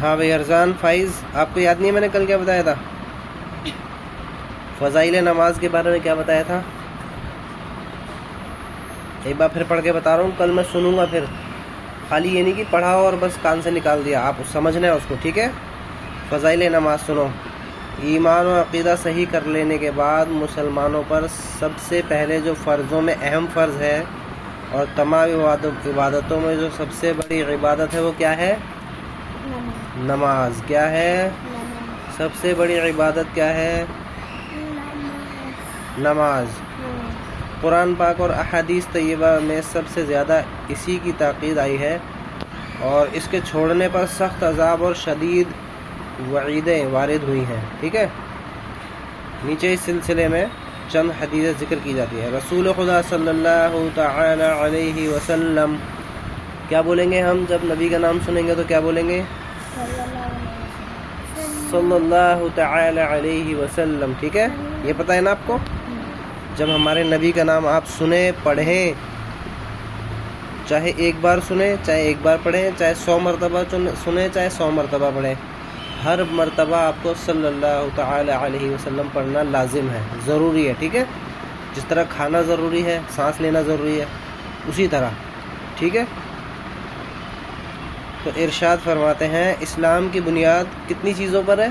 ہاں بھائی ارزان فائز، آپ کو یاد نہیں ہے میں نے کل کیا بتایا تھا؟ فضائل نماز کے بارے میں کیا بتایا تھا؟ ایک بار پھر پڑھ کے بتا رہا ہوں، کل میں سنوں گا، پھر خالی یہ نہیں کہ پڑھا اور بس کان سے نکال دیا، آپ سمجھنا ہے اس کو، ٹھیک ہے؟ فضائل نماز سنو۔ ایمان و عقیدہ صحیح کر لینے کے بعد مسلمانوں پر سب سے پہلے جو فرضوں میں اہم فرض ہے اور تمام عبادتوں میں جو سب سے بڑی عبادت ہے وہ کیا ہے؟ نماز۔ کیا ہے؟ سب سے بڑی عبادت کیا ہے؟ نماز۔ قرآن پاک اور احادیث طیبہ میں سب سے زیادہ اسی کی تاکید آئی ہے، اور اس کے چھوڑنے پر سخت عذاب اور شدید وعیدیں وارد ہوئی ہیں، ٹھیک ہے؟ نیچے اس سلسلے میں چند حدیثیں ذکر کی جاتی ہیں۔ رسول خدا صلی اللہ تعالی علیہ وسلم، کیا بولیں گے ہم جب نبی کا نام سنیں گے تو کیا بولیں گے؟ صلی اللہ تعالی علیہ وسلم، ٹھیک ہے؟ یہ پتہ ہے نا آپ کو؟ جب ہمارے نبی کا نام آپ سنیں، پڑھیں، چاہے ایک بار سنیں، چاہے ایک بار پڑھیں، چاہے 100 مرتبہ سنیں، چاہے 100 مرتبہ پڑھیں، ہر مرتبہ آپ کو صلی اللہ تعالی علیہ وسلم پڑھنا لازم ہے، ضروری ہے، ٹھیک ہے؟ جس طرح کھانا ضروری ہے، سانس لینا ضروری ہے، اسی طرح، ٹھیک ہے؟ تو ارشاد فرماتے ہیں اسلام کی بنیاد کتنی چیزوں پر ہے؟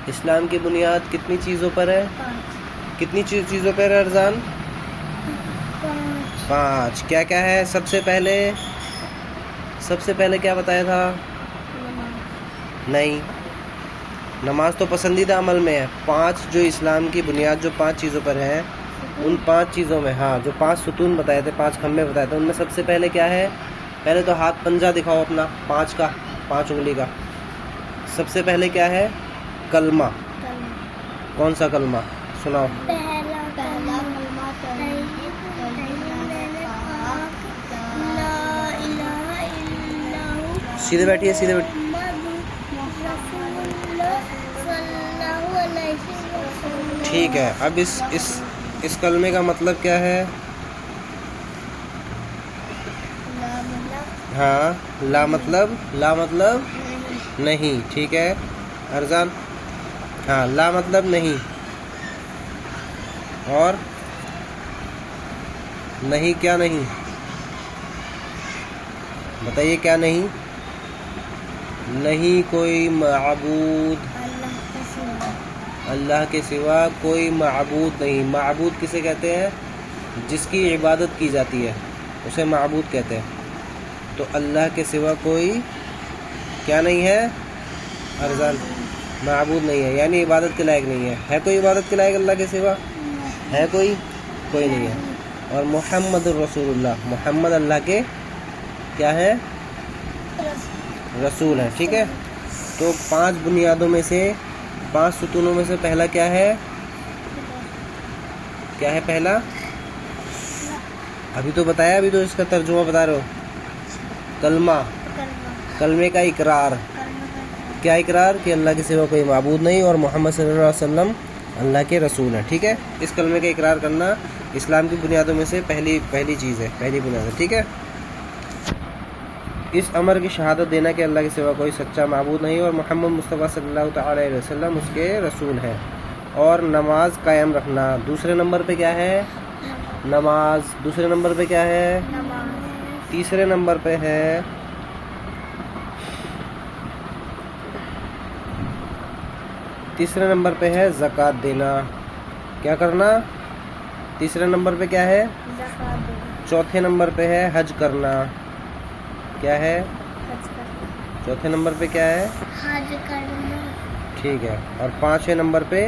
اسلام کی بنیاد کتنی چیزوں پر ہے؟ کتنی چیزوں پر ہے ارزان؟ 5۔ کیا کیا ہے؟ سب سے پہلے کیا بتایا تھا؟ نہیں، نماز تو پسندیدہ عمل میں ہے۔ 5 جو اسلام کی بنیاد جو 5 چیزوں پر ہیں، ان 5 چیزوں میں، ہاں، جو 5 ستون بتائے تھے، 5 کھمبے بتائے تھے، ان میں سب سے پہلے کیا ہے؟ پہلے تو ہاتھ پنجہ دکھاؤ اپنا 5 کا، 5 انگلی کا۔ سب سے پہلے کیا ہے؟ کلمہ۔ کون سا کلمہ؟ سناؤ۔ سیدھے بیٹھیے، سیدھے بیٹھیے۔ ٹھیک ہے، اب اس کلمے کا مطلب کیا ہے؟ ہاں، لا مطلب نہیں، ٹھیک ہے ارزان؟ ہاں، لا مطلب نہیں، اور نہیں کیا نہیں؟ بتائیے کیا نہیں؟ نہیں کوئی معبود اللہ کے سوا، کوئی معبود نہیں۔ معبود کسے کہتے ہیں؟ جس کی عبادت کی جاتی ہے اسے معبود کہتے ہیں۔ تو اللہ کے سوا کوئی کیا نہیں ہے ارزان؟ معبود نہیں ہے، یعنی عبادت کے لائق نہیں ہے۔ ہے کوئی عبادت کے لائق اللہ کے سوا؟ ہے کوئی نہیں ہے۔ اور محمد الرسول اللہ، محمد اللہ کے کیا ہے؟ رسول ہے، ٹھیک ہے؟ تو 5 بنیادوں میں سے، 5 ستونوں میں سے پہلا کیا ہے؟ کیا ہے پہلا؟ ابھی تو بتایا، ابھی تو اس کا ترجمہ بتا رہے ہو۔ کلمہ، کلمے کا اقرار۔ کیا اقرار؟ کہ اللہ کے سوا کوئی معبود نہیں اور محمد صلی اللہ علیہ وسلم اللہ کے رسول ہیں، ٹھیک ہے؟ اس کلمے کا اقرار کرنا اسلام کی بنیادوں میں سے پہلی چیز ہے، پہلی بنیاد ہے، ٹھیک ہے؟ اس امر کی شہادت دینا کہ اللہ کے سوا کوئی سچا معبود نہیں اور محمد مصطفیٰ صلی اللہ تعالی علیہ وسلم اس کے رسول ہیں، اور نماز قائم رکھنا۔ دوسرے نمبر پہ کیا ہے؟ نماز۔ دوسرے نمبر پہ کیا ہے؟ تیسرے نمبر پہ ہے زکوٰۃ دینا۔ کیا کرنا؟ تیسرے نمبر پہ کیا ہے؟ چوتھے نمبر پہ ہے حج کرنا۔ کیا ہے؟ چوتھے نمبر پہ کیا ہے؟ حج کرنا، ٹھیک ہے۔ اور 5ویں نمبر پہ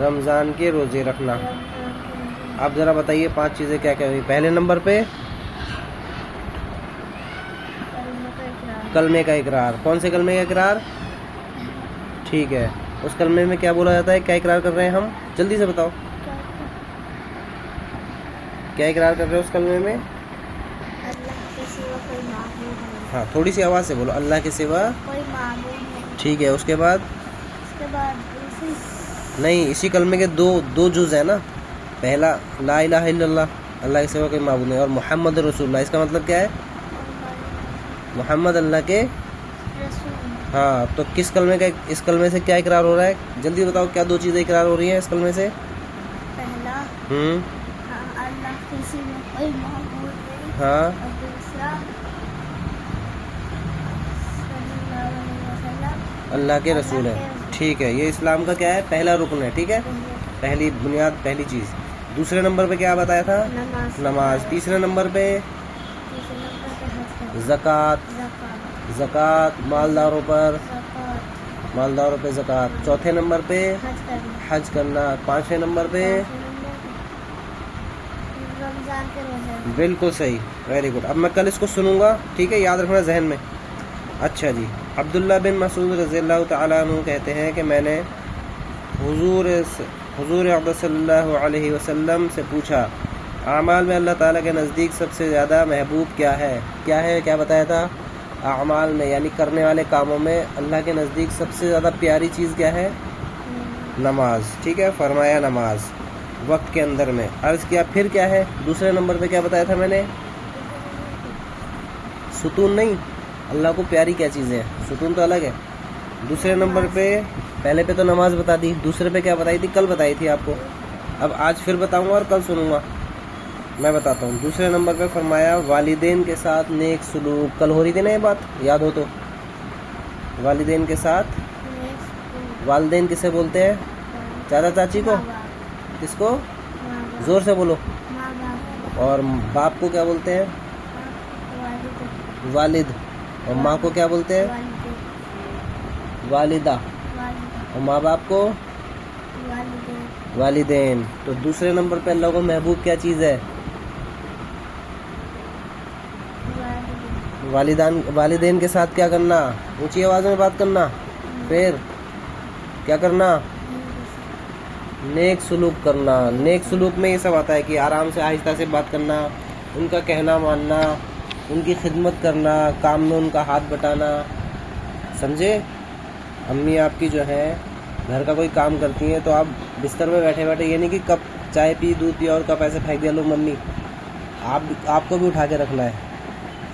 رمضان کے روزے رکھنا۔ آپ ذرا بتائیے 5 چیزیں کیا کیا ہوئی؟ پہلے نمبر پہ کلمے کا اقرار۔ کون سے کلمے کا اقرار؟ ٹھیک ہے، اس کلمے میں کیا بولا جاتا ہے؟ کیا اقرار کر رہے ہیں ہم؟ جلدی سے بتاؤ، کیا اقرار کر رہے ہیں اس کلمے میں؟ اللہ کے سوا کوئی معبود نہیں۔ ہاں، تھوڑی سی آواز سے بولو، اللہ کے سوا کوئی معبود نہیں۔ ٹھیک ہے، اس کے بعد نہیں، اسی کلمے کے دو جز ہیں نا۔ پہلا لا الہ الا اللہ کے سوا کوئی معبود نہیں، اور محمد رسول اللہ، اس کا مطلب کیا ہے؟ محمد اللہ کے रसूल हाँ, तो किस कलमे का, इस कलमे से क्या इकरार हो रहा है? जल्दी बताओ, क्या दो चीज़ें इकरार हो रही हैं इस कलमे से? पहला अल्लाह के सिवा कोई माबूद नहीं हाँ, और दूसरा सल्लल्लाहु अलैहि वसल्लम अल्लाह के रसूल है। ठीक है, ये इस्लाम का क्या है? पहला रुकन है। ठीक है, पहली बुनियाद, पहली चीज़। दूसरे नंबर पे क्या बताया था? नमाज नमाज। तीसरे नंबर पे तीसरे नंबर पे हज करना ज़कात। ज़कात ज़कात मालदारों पर, ज़कात मालदारों पे ज़कात। चौथे नंबर पे हज करना हज करना। पाँचवें नंबर पे पाँचवें नंबर पे रमज़ान के रोज़े बिल्कुल सही, वेरी गुड। अब मैं कल इसको सुनूंगा, ठीक है, याद रखना जहन में। अच्छा जी, अब्दुल्ला बिन मसूद रज़ियल्लाहु तआला अन्हु कहते हैं कि मैंने हुजूर अक़दस सल्लल्लाहु अलैहि वसल्लम से पूछा, आमाल में अल्लाह ताला के नज़दीक सबसे ज़्यादा महबूब क्या है? क्या है, क्या बताया था? आमाल में, यानी करने वाले कामों में अल्लाह के नज़दीक सबसे ज़्यादा प्यारी चीज़ क्या है? नमाज। ठीक है, फरमाया नमाज वक्त के अंदर में। अर्ज़ किया फिर क्या है? दूसरे नंबर पे क्या बताया था मैंने? सुतून नहीं, अल्लाह को प्यारी क्या चीज़ है? सुतून तो अलग है। दूसरे नंबर पे, पहले पे तो नमाज बता दी, दूसरे पे क्या बताई थी? कल बताई थी आपको। अब आज फिर बताऊंगा और कल सुनूंगा, मैं बताता हूँ। दूसरे नंबर पे फरमाया वालिदैन के साथ नेक सलूक। कल हो रही थी ना ये बात, याद हो तो? वालिदैन के साथ, वालिदैन किसे बोलते हैं? चाचा चाची को? किसको? ज़ोर से बोलो। माँ बाप और बाप को क्या बोलते हैं? वालिद। और माँ को क्या बोलते हैं? वालिदा। और माँ बाप को वालिदैन। तो दूसरे नंबर पे अल्लाह को महबूब क्या चीज़ है? वालिदैन के साथ क्या करना? ऊंची आवाज़ में बात करना। फिर क्या करना? नेक सलूक करना। नेक सलूक में ये सब आता है कि आराम से आहिस्ता से बात करना, उनका कहना मानना, उनकी खिदमत करना, काम में उनका हाथ बटाना। समझे? अम्मी आपकी जो है घर का कोई काम करती हैं तो आप बिस्तर में बैठे बैठे ये नहीं कि कप चाय पी, दूध पिया और कप ऐसे फेंक दिया, लो मम्मी। आपको भी उठा के रखना है।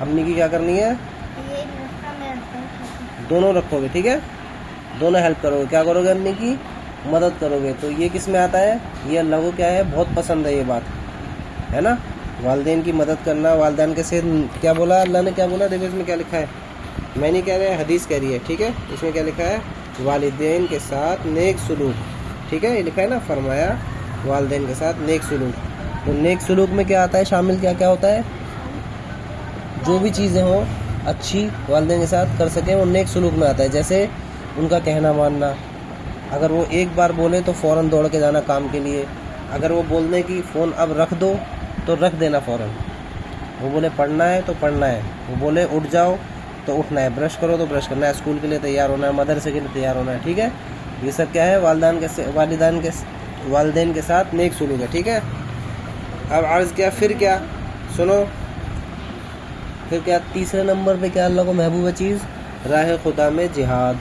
अम्मी की क्या करनी है? ये रखा मैं रखता दोनों रखोगे, ठीक है, दोनों हेल्प करोगे। क्या करोगे? अम्मी की मदद करोगे। तो ये किस में आता है? ये अल्लाह को क्या है? बहुत पसंद है ये बात, है ना? वालिदैन की मदद करना, वालिदैन के से क्या बोला अल्लाह ने? क्या बोला? देखो इसमें क्या लिखा है, मैं नहीं कह रहा, हदीस कह रही है, ठीक है। इसमें क्या लिखा है? वालिदैन के साथ नेक सलूक, ठीक है, ये लिखा है ना, फरमाया वालिदैन के साथ नेक सलूक। तो नेक सलूक में क्या आता है शामिल? क्या क्या होता है? जो भी चीज़ें हों अच्छी वालिदैन के साथ कर सकें, वो नेक सलूक में आता है। जैसे उनका कहना मानना, अगर वो एक बार बोले तो फ़ौरन दौड़ के जाना काम के लिए। अगर वो बोल दें कि फ़ोन अब रख दो तो रख देना फ़ौरन। वो बोले पढ़ना है तो पढ़ना है, वो बोले उठ जाओ तो उठना है, ब्रश करो तो ब्रश करना है, स्कूल के लिए तैयार होना है, मदरसे के लिए तैयार होना है, ठीक है। ये सब क्या है? वालिदैन के साथ नेक सलूक है, ठीक है। अब अर्ज़ किया फिर क्या? सुनो फिर क्या? तीसरे नंबर पे क्या अल्लाह को महबूब है चीज़? राह खुदा में जिहाद।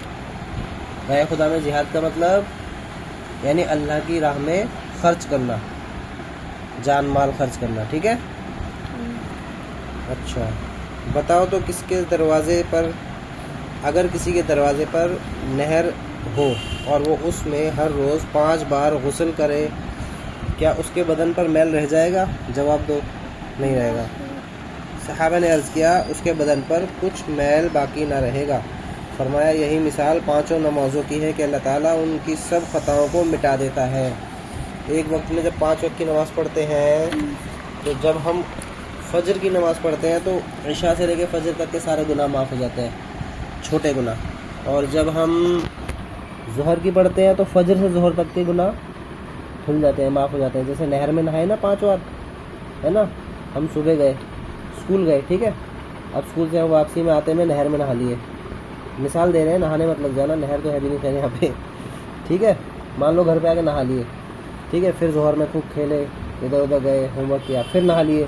राह खुदा में जिहाद का मतलब यानी अल्लाह की राह में खर्च करना, जान माल खर्च करना, ठीक है। अच्छा बताओ तो किसके दरवाज़े पर, अगर किसी के दरवाज़े पर नहर हो और वो उसमें हर रोज़ 5 बार गुस्ल करे, क्या उसके बदन पर मैल रह जाएगा? जवाब दो। नहीं रहेगा। सहाबा ने अर्ज़ किया उसके बदन पर कुछ मैल बाकी ना रहेगा। फरमाया यही मिसाल 5 नमाज़ों की है कि अल्लाह ताला उनकी सब ख़ताओं को मिटा देता है। एक वक्त में जब 5 वक्त की नमाज़ पढ़ते हैं, तो जब हम फजर की नमाज़ पढ़ते हैं तो इशा से लेकर फजर तक के सारे गुनाह माफ़ हो जाते हैं, छोटे गुनाह। और जब हम ज़ोहर की पढ़ते हैं तो फजर से ज़ोहर तक के गुनाह धुल जाते हैं, माफ़ हो जाते हैं। जैसे नहर में नहाए ना 5 बार, है ना, हम सुबह गए, स्कूल गए, ठीक है, अब स्कूल से हम वापसी में आते में नहर में नहा लिए, मिसाल दे रहे हैं, नहाने मत लग जाना, नहर तो है भी नहीं खैर यहाँ पे, ठीक है। मान लो घर पे आके नहा लिए, ठीक है, फिर ज़ोहर में खूब खेले, इधर उधर गए, होमवर्क किया, फिर नहा लिए,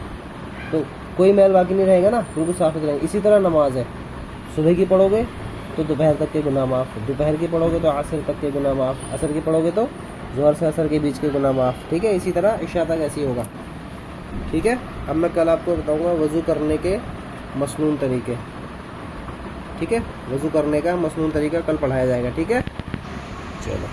तो कोई मैल बाकी नहीं रहेगा ना, बिल्कुल साफ सुथरा। इसी तरह नमाज है, सुबह की पढ़ोगे तो दोपहर तक के गुनाह माफ़, दोपहर की पढ़ोगे तो असर तक के गुनाह माफ़, असर की पढ़ोगे तो ज़ोहर से असर के बीच के गुनाह माफ़, ठीक है। इसी तरह इशा तक ऐसी होगा, ठीक है। अब मैं कल आपको बताऊँगा वज़ू करने के मसनून तरीके, ٹھیک ہے. وضو کرنے کا مصنون طریقہ کل پڑھایا جائے گا. ٹھیک ہے, چلو.